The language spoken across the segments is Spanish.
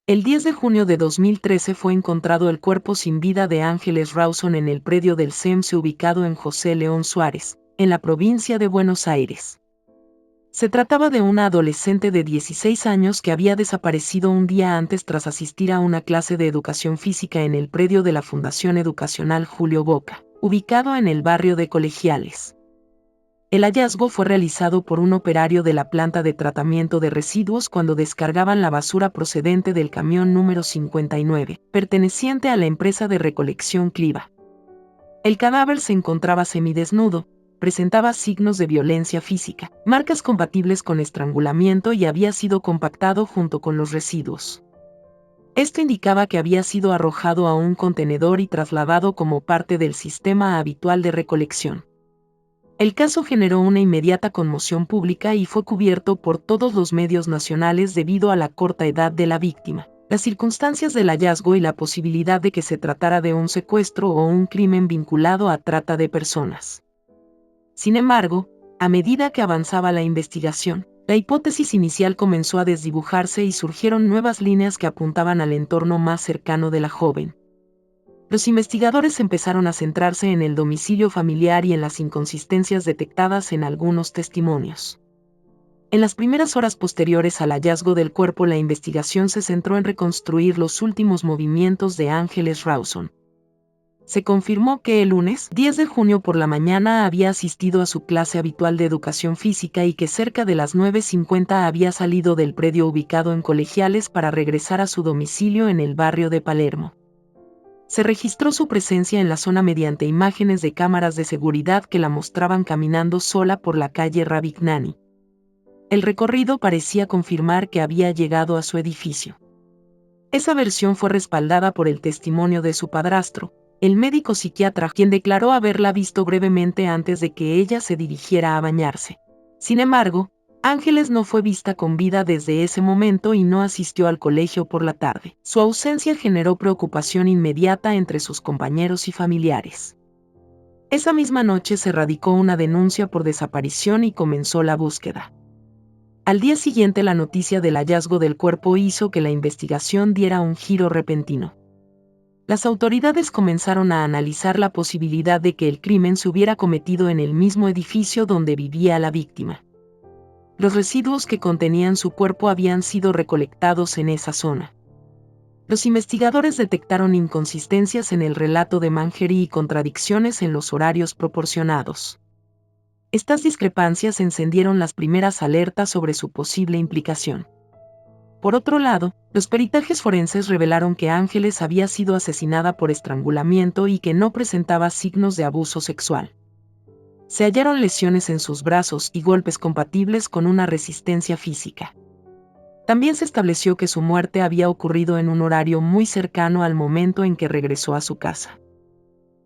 El 10 de junio de 2013 fue encontrado el cuerpo sin vida de Ángeles Rawson en el predio del CEMSE ubicado en José León Suárez, en la provincia de Buenos Aires. Se trataba de una adolescente de 16 años que había desaparecido un día antes tras asistir a una clase de educación física en el predio de la Fundación Educacional Julio Boca, ubicado en el barrio de Colegiales. El hallazgo fue realizado por un operario de la planta de tratamiento de residuos cuando descargaban la basura procedente del camión número 59, perteneciente a la empresa de recolección Cliva. El cadáver se encontraba semidesnudo, presentaba signos de violencia física, marcas compatibles con estrangulamiento y había sido compactado junto con los residuos. Esto indicaba que había sido arrojado a un contenedor y trasladado como parte del sistema habitual de recolección. El caso generó una inmediata conmoción pública y fue cubierto por todos los medios nacionales debido a la corta edad de la víctima, las circunstancias del hallazgo y la posibilidad de que se tratara de un secuestro o un crimen vinculado a trata de personas. Sin embargo, a medida que avanzaba la investigación, la hipótesis inicial comenzó a desdibujarse y surgieron nuevas líneas que apuntaban al entorno más cercano de la joven. Los investigadores empezaron a centrarse en el domicilio familiar y en las inconsistencias detectadas en algunos testimonios. En las primeras horas posteriores al hallazgo del cuerpo, la investigación se centró en reconstruir los últimos movimientos de Ángeles Rawson. Se confirmó que el lunes 10 de junio por la mañana había asistido a su clase habitual de educación física y que cerca de las 9:50 había salido del predio ubicado en Colegiales para regresar a su domicilio en el barrio de Palermo. Se registró su presencia en la zona mediante imágenes de cámaras de seguridad que la mostraban caminando sola por la calle Ravignani. El recorrido parecía confirmar que había llegado a su edificio. Esa versión fue respaldada por el testimonio de su padrastro, el médico psiquiatra, quien declaró haberla visto brevemente antes de que ella se dirigiera a bañarse. Sin embargo, Ángeles no fue vista con vida desde ese momento y no asistió al colegio por la tarde. Su ausencia generó preocupación inmediata entre sus compañeros y familiares. Esa misma noche se radicó una denuncia por desaparición y comenzó la búsqueda. Al día siguiente, la noticia del hallazgo del cuerpo hizo que la investigación diera un giro repentino. Las autoridades comenzaron a analizar la posibilidad de que el crimen se hubiera cometido en el mismo edificio donde vivía la víctima. Los residuos que contenían su cuerpo habían sido recolectados en esa zona. Los investigadores detectaron inconsistencias en el relato de Mangery y contradicciones en los horarios proporcionados. Estas discrepancias encendieron las primeras alertas sobre su posible implicación. Por otro lado, los peritajes forenses revelaron que Ángeles había sido asesinada por estrangulamiento y que no presentaba signos de abuso sexual. Se hallaron lesiones en sus brazos y golpes compatibles con una resistencia física. También se estableció que su muerte había ocurrido en un horario muy cercano al momento en que regresó a su casa.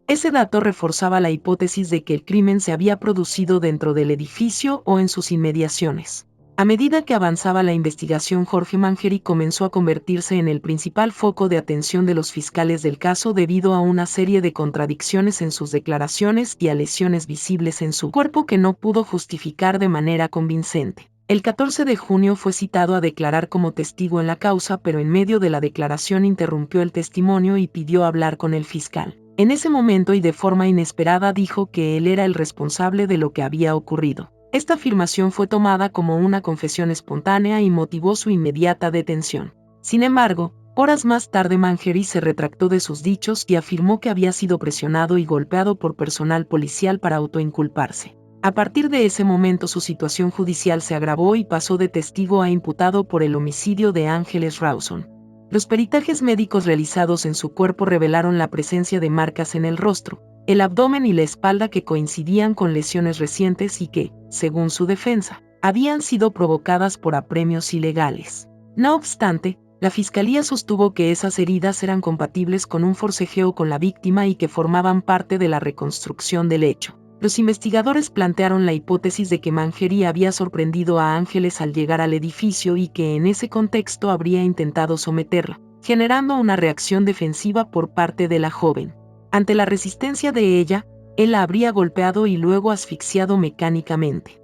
Ese dato reforzaba la hipótesis de que el crimen se había producido dentro del edificio o en sus inmediaciones. A medida que avanzaba la investigación, Jorge Mangery comenzó a convertirse en el principal foco de atención de los fiscales del caso debido a una serie de contradicciones en sus declaraciones y a lesiones visibles en su cuerpo que no pudo justificar de manera convincente. El 14 de junio fue citado a declarar como testigo en la causa, pero en medio de la declaración interrumpió el testimonio y pidió hablar con el fiscal. En ese momento y de forma inesperada dijo que él era el responsable de lo que había ocurrido. Esta afirmación fue tomada como una confesión espontánea y motivó su inmediata detención. Sin embargo, horas más tarde Mangery se retractó de sus dichos y afirmó que había sido presionado y golpeado por personal policial para autoinculparse. A partir de ese momento su situación judicial se agravó y pasó de testigo a imputado por el homicidio de Ángeles Rawson. Los peritajes médicos realizados en su cuerpo revelaron la presencia de marcas en el rostro, el abdomen y la espalda que coincidían con lesiones recientes y que, según su defensa, habían sido provocadas por apremios ilegales. No obstante, la fiscalía sostuvo que esas heridas eran compatibles con un forcejeo con la víctima y que formaban parte de la reconstrucción del hecho. Los investigadores plantearon la hipótesis de que Mangery había sorprendido a Ángeles al llegar al edificio y que en ese contexto habría intentado someterla, generando una reacción defensiva por parte de la joven. Ante la resistencia de ella, él la habría golpeado y luego asfixiado mecánicamente.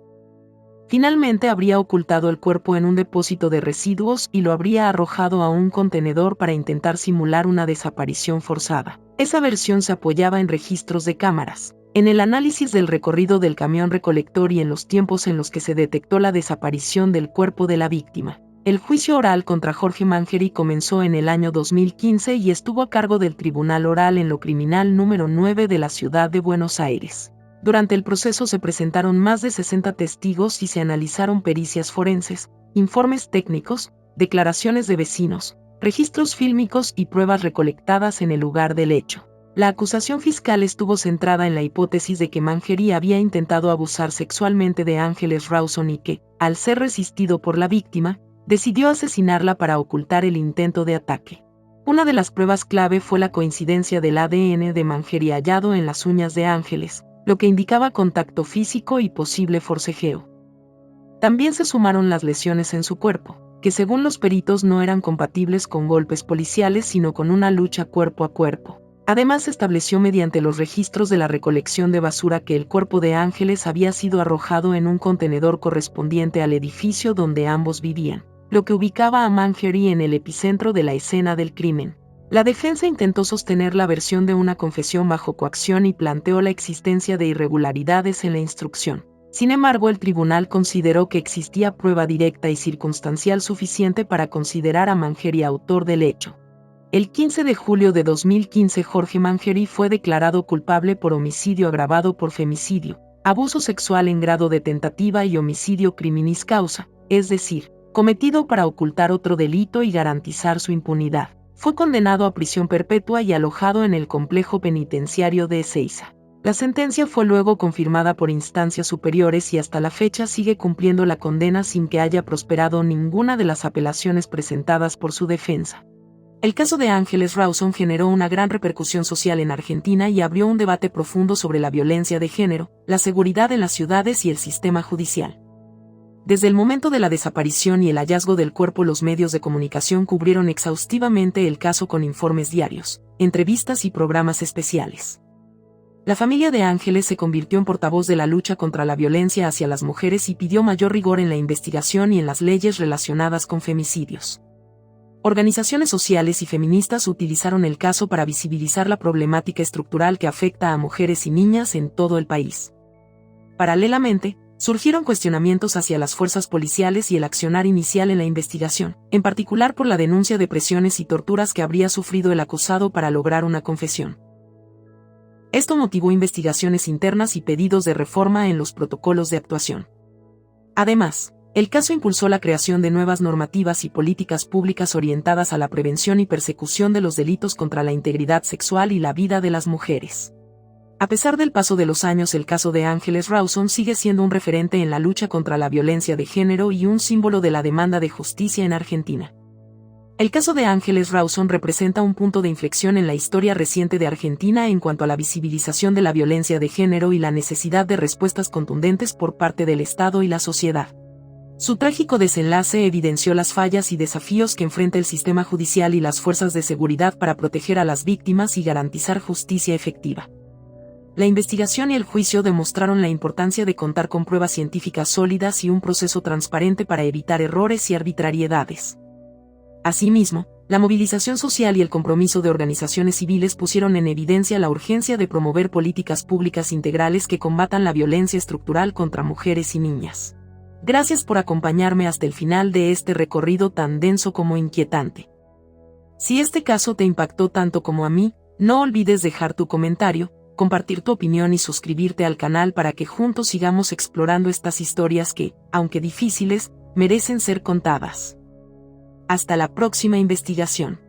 Finalmente habría ocultado el cuerpo en un depósito de residuos y lo habría arrojado a un contenedor para intentar simular una desaparición forzada. Esa versión se apoyaba en registros de cámaras, en el análisis del recorrido del camión recolector y en los tiempos en los que se detectó la desaparición del cuerpo de la víctima. El juicio oral contra Jorge Mangeri comenzó en el año 2015 y estuvo a cargo del Tribunal Oral en lo Criminal número 9 de la ciudad de Buenos Aires. Durante el proceso se presentaron más de 60 testigos y se analizaron pericias forenses, informes técnicos, declaraciones de vecinos, registros fílmicos y pruebas recolectadas en el lugar del hecho. La acusación fiscal estuvo centrada en la hipótesis de que Mangeri había intentado abusar sexualmente de Ángeles Rawson y que, al ser resistido por la víctima, decidió asesinarla para ocultar el intento de ataque. Una de las pruebas clave fue la coincidencia del ADN de Mangeri hallado en las uñas de Ángeles, lo que indicaba contacto físico y posible forcejeo. También se sumaron las lesiones en su cuerpo, que según los peritos no eran compatibles con golpes policiales sino con una lucha cuerpo a cuerpo. Además se estableció mediante los registros de la recolección de basura que el cuerpo de Ángeles había sido arrojado en un contenedor correspondiente al edificio donde ambos vivían, lo que ubicaba a Mangeri en el epicentro de la escena del crimen. La defensa intentó sostener la versión de una confesión bajo coacción y planteó la existencia de irregularidades en la instrucción. Sin embargo, el tribunal consideró que existía prueba directa y circunstancial suficiente para considerar a Mangeri autor del hecho. El 15 de julio de 2015 Jorge Mangeri fue declarado culpable por homicidio agravado por femicidio, abuso sexual en grado de tentativa y homicidio criminis causa, es decir, cometido para ocultar otro delito y garantizar su impunidad. Fue condenado a prisión perpetua y alojado en el complejo penitenciario de Ezeiza. La sentencia fue luego confirmada por instancias superiores y hasta la fecha sigue cumpliendo la condena sin que haya prosperado ninguna de las apelaciones presentadas por su defensa. El caso de Ángeles Rawson generó una gran repercusión social en Argentina y abrió un debate profundo sobre la violencia de género, la seguridad en las ciudades y el sistema judicial. Desde el momento de la desaparición y el hallazgo del cuerpo, los medios de comunicación cubrieron exhaustivamente el caso con informes diarios, entrevistas y programas especiales. La familia de Ángeles se convirtió en portavoz de la lucha contra la violencia hacia las mujeres y pidió mayor rigor en la investigación y en las leyes relacionadas con femicidios. Organizaciones sociales y feministas utilizaron el caso para visibilizar la problemática estructural que afecta a mujeres y niñas en todo el país. Paralelamente, surgieron cuestionamientos hacia las fuerzas policiales y el accionar inicial en la investigación, en particular por la denuncia de presiones y torturas que habría sufrido el acusado para lograr una confesión. Esto motivó investigaciones internas y pedidos de reforma en los protocolos de actuación. Además, el caso impulsó la creación de nuevas normativas y políticas públicas orientadas a la prevención y persecución de los delitos contra la integridad sexual y la vida de las mujeres. A pesar del paso de los años, el caso de Ángeles Rawson sigue siendo un referente en la lucha contra la violencia de género y un símbolo de la demanda de justicia en Argentina. El caso de Ángeles Rawson representa un punto de inflexión en la historia reciente de Argentina en cuanto a la visibilización de la violencia de género y la necesidad de respuestas contundentes por parte del Estado y la sociedad. Su trágico desenlace evidenció las fallas y desafíos que enfrenta el sistema judicial y las fuerzas de seguridad para proteger a las víctimas y garantizar justicia efectiva. La investigación y el juicio demostraron la importancia de contar con pruebas científicas sólidas y un proceso transparente para evitar errores y arbitrariedades. Asimismo, la movilización social y el compromiso de organizaciones civiles pusieron en evidencia la urgencia de promover políticas públicas integrales que combatan la violencia estructural contra mujeres y niñas. Gracias por acompañarme hasta el final de este recorrido tan denso como inquietante. Si este caso te impactó tanto como a mí, no olvides dejar tu comentario, compartir tu opinión y suscribirte al canal para que juntos sigamos explorando estas historias que, aunque difíciles, merecen ser contadas. Hasta la próxima investigación.